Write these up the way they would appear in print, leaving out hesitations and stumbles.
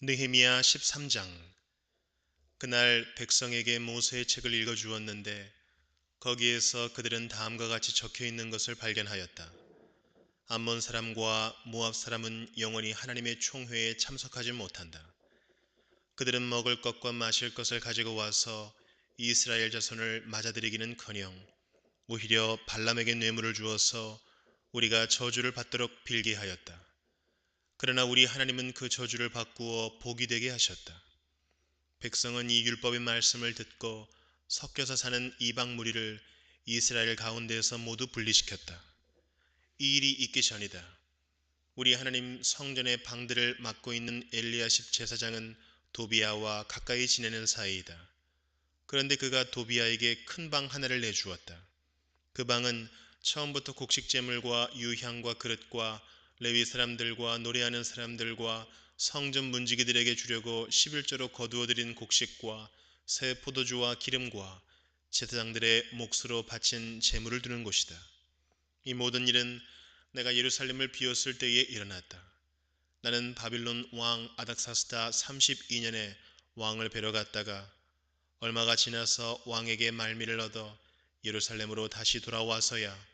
느헤미야 13장. 그날 백성에게 모세의 책을 읽어주었는데 거기에서 그들은 다음과 같이 적혀 있는 것을 발견하였다. 암몬 사람과 모압 사람은 영원히 하나님의 총회에 참석하지 못한다. 그들은 먹을 것과 마실 것을 가지고 와서 이스라엘 자손을 맞아들이기는커녕 오히려 발람에게 뇌물을 주어서 우리가 저주를 받도록 빌게 하였다. 그러나 우리 하나님은 그 저주를 바꾸어 복이 되게 하셨다. 백성은 이 율법의 말씀을 듣고 섞여서 사는 이방 무리를 이스라엘 가운데에서 모두 분리시켰다. 이 일이 있기 전이다. 우리 하나님 성전의 방들을 맡고 있는 엘리야십 제사장은 도비야와 가까이 지내는 사이이다. 그런데 그가 도비야에게 큰 방 하나를 내주었다. 그 방은 처음부터 곡식 제물과 유향과 그릇과 레위 사람들과 노래하는 사람들과 성전 문지기들에게 주려고 11조로 거두어들인 곡식과 새 포도주와 기름과 제사장들의 몫으로 바친 제물을 두는 곳이다. 이 모든 일은 내가 예루살렘을 비웠을 때에 일어났다. 나는 바빌론 왕 아닥사스다 32년에 왕을 뵈러 갔다가 얼마가 지나서 왕에게 말미를 얻어 예루살렘으로 다시 돌아와서야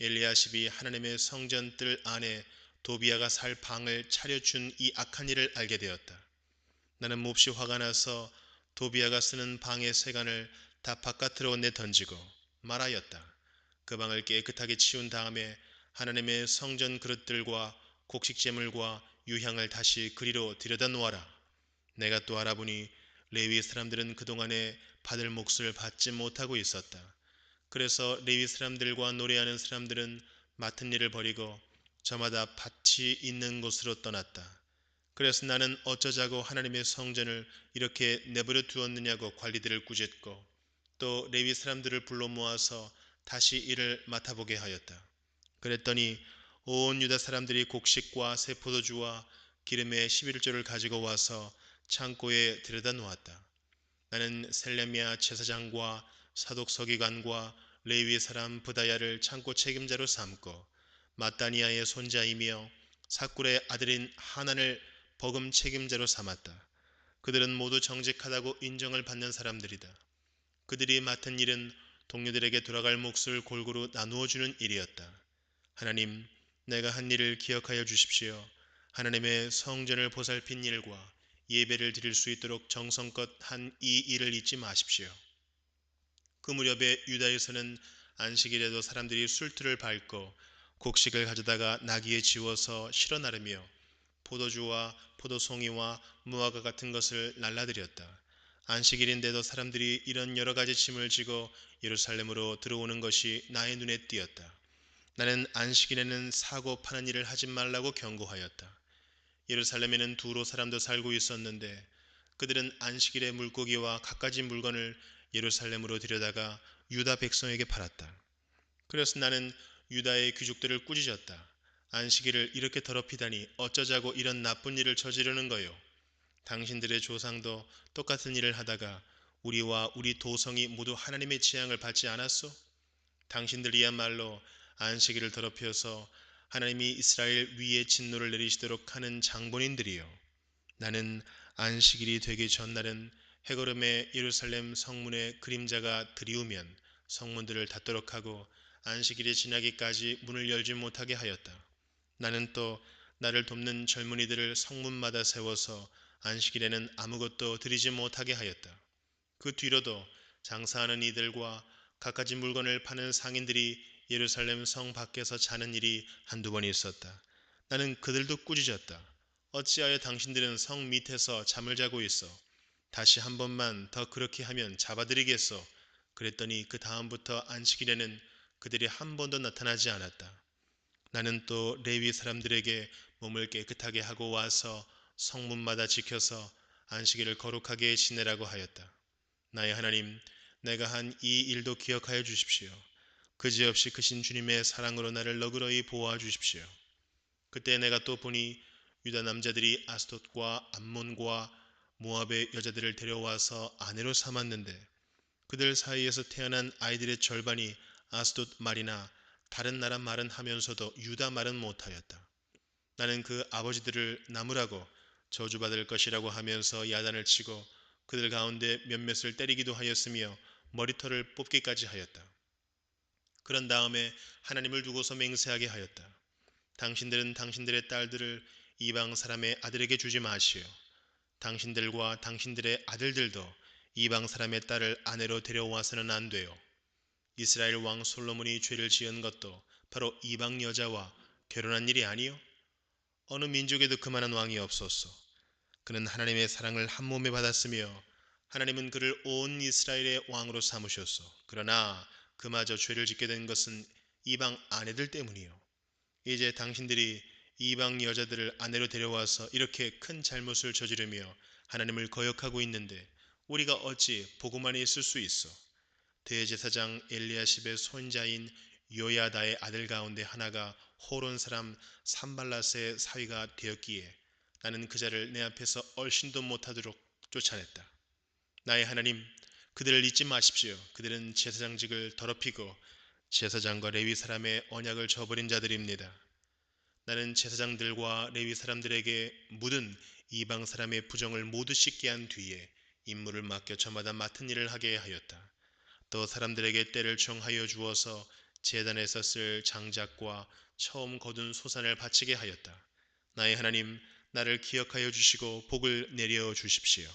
엘리야십이 하나님의 성전 뜰 안에 도비야가 살 방을 차려준 이 악한 일을 알게 되었다. 나는 몹시 화가 나서 도비야가 쓰는 방의 세간을 다 바깥으로 내던지고 말하였다. 그 방을 깨끗하게 치운 다음에 하나님의 성전 그릇들과 곡식 제물과 유향을 다시 그리로 들여다 놓아라. 내가 또 알아보니 레위 사람들은 그동안에 받을 몫을 받지 못하고 있었다. 그래서 레위 사람들과 노래하는 사람들은 맡은 일을 버리고 저마다 밭이 있는 곳으로 떠났다. 그래서 나는 어쩌자고 하나님의 성전을 이렇게 내버려 두었느냐고 관리들을 꾸짖고 또 레위 사람들을 불러 모아서 다시 일을 맡아보게 하였다. 그랬더니 온 유다 사람들이 곡식과 새 포도주와 기름의 11조를 가지고 와서 창고에 들여다 놓았다. 나는 셀레미야 제사장과 사독 서기관과 레위 사람 부다야를 창고 책임자로 삼고 마따니아의 손자이며 사꿀의 아들인 하난을 버금 책임자로 삼았다. 그들은 모두 정직하다고 인정을 받는 사람들이다. 그들이 맡은 일은 동료들에게 돌아갈 몫을 골고루 나누어 주는 일이었다. 하나님, 내가 한 일을 기억하여 주십시오. 하나님의 성전을 보살핀 일과 예배를 드릴 수 있도록 정성껏 한 이 일을 잊지 마십시오. 그 무렵에 유다에서는 안식일에도 사람들이 술틀을 밟고 곡식을 가져다가 나귀에 지워서 실어 나르며 포도주와 포도송이와 무화과 같은 것을 날라드렸다. 안식일인데도 사람들이 이런 여러 가지 짐을 지고 예루살렘으로 들어오는 것이 나의 눈에 띄었다. 나는 안식일에는 사고 파는 일을 하지 말라고 경고하였다. 예루살렘에는 두로 사람도 살고 있었는데 그들은 안식일에 물고기와 갖가지 물건을 예루살렘으로 들여다가 유다 백성에게 팔았다. 그래서 나는 유다의 귀족들을 꾸짖었다. 안식일을 이렇게 더럽히다니 어쩌자고 이런 나쁜 일을 저지르는 거요. 당신들의 조상도 똑같은 일을 하다가 우리와 우리 도성이 모두 하나님의 재앙을 받지 않았소? 당신들이야말로 안식일을 더럽혀서 하나님이 이스라엘 위에 진노를 내리시도록 하는 장본인들이요. 나는 안식일이 되기 전날은 해거름의 예루살렘 성문에 그림자가 들이우면 성문들을 닫도록 하고 안식일이 지나기까지 문을 열지 못하게 하였다. 나는 또 나를 돕는 젊은이들을 성문마다 세워서 안식일에는 아무것도 드리지 못하게 하였다. 그 뒤로도 장사하는 이들과 갖가지 물건을 파는 상인들이 예루살렘 성 밖에서 자는 일이 한두 번 있었다. 나는 그들도 꾸짖었다. 어찌하여 당신들은 성 밑에서 잠을 자고 있어? 다시 한 번만 더 그렇게 하면 잡아드리겠소. 그랬더니 그 다음부터 안식일에는 그들이 한 번도 나타나지 않았다. 나는 또 레위 사람들에게 몸을 깨끗하게 하고 와서 성문마다 지켜서 안식일을 거룩하게 지내라고 하였다. 나의 하나님, 내가 한 이 일도 기억하여 주십시오. 그지없이 크신 주님의 사랑으로 나를 너그러이 보호하 주십시오. 그때 내가 또 보니 유다 남자들이 아스돗과 암몬과 모압의 여자들을 데려와서 아내로 삼았는데 그들 사이에서 태어난 아이들의 절반이 아스돗 말이나 다른 나라 말은 하면서도 유다 말은 못하였다. 나는 그 아버지들을 나무라고 저주받을 것이라고 하면서 야단을 치고 그들 가운데 몇몇을 때리기도 하였으며 머리털을 뽑기까지 하였다. 그런 다음에 하나님을 두고서 맹세하게 하였다. 당신들은 당신들의 딸들을 이방 사람의 아들에게 주지 마시오. 당신들과 당신들의 아들들도 이방 사람의 딸을 아내로 데려와서는 안 돼요. 이스라엘 왕 솔로몬이 죄를 지은 것도 바로 이방 여자와 결혼한 일이 아니요. 어느 민족에도 그만한 왕이 없었소. 그는 하나님의 사랑을 한 몸에 받았으며 하나님은 그를 온 이스라엘의 왕으로 삼으셨소. 그러나 그마저 죄를 짓게 된 것은 이방 아내들 때문이요. 이제 당신들이 이방 여자들을 아내로 데려와서 이렇게 큰 잘못을 저지르며 하나님을 거역하고 있는데 우리가 어찌 보고만 있을 수 있어? 대제사장 엘리야십의 손자인 요야다의 아들 가운데 하나가 호론 사람 산발랏의 사위가 되었기에 나는 그 자를 내 앞에서 얼씬도 못하도록 쫓아냈다. 나의 하나님, 그들을 잊지 마십시오. 그들은 제사장직을 더럽히고 제사장과 레위 사람의 언약을 저버린 자들입니다. 나는 제사장들과 레위 사람들에게 묻은 이방 사람의 부정을 모두 씻게 한 뒤에 임무를 맡겨 저마다 맡은 일을 하게 하였다. 또 사람들에게 때를 정하여 주어서 제단에서 쓸 장작과 처음 거둔 소산을 바치게 하였다. 나의 하나님, 나를 기억하여 주시고 복을 내려 주십시오.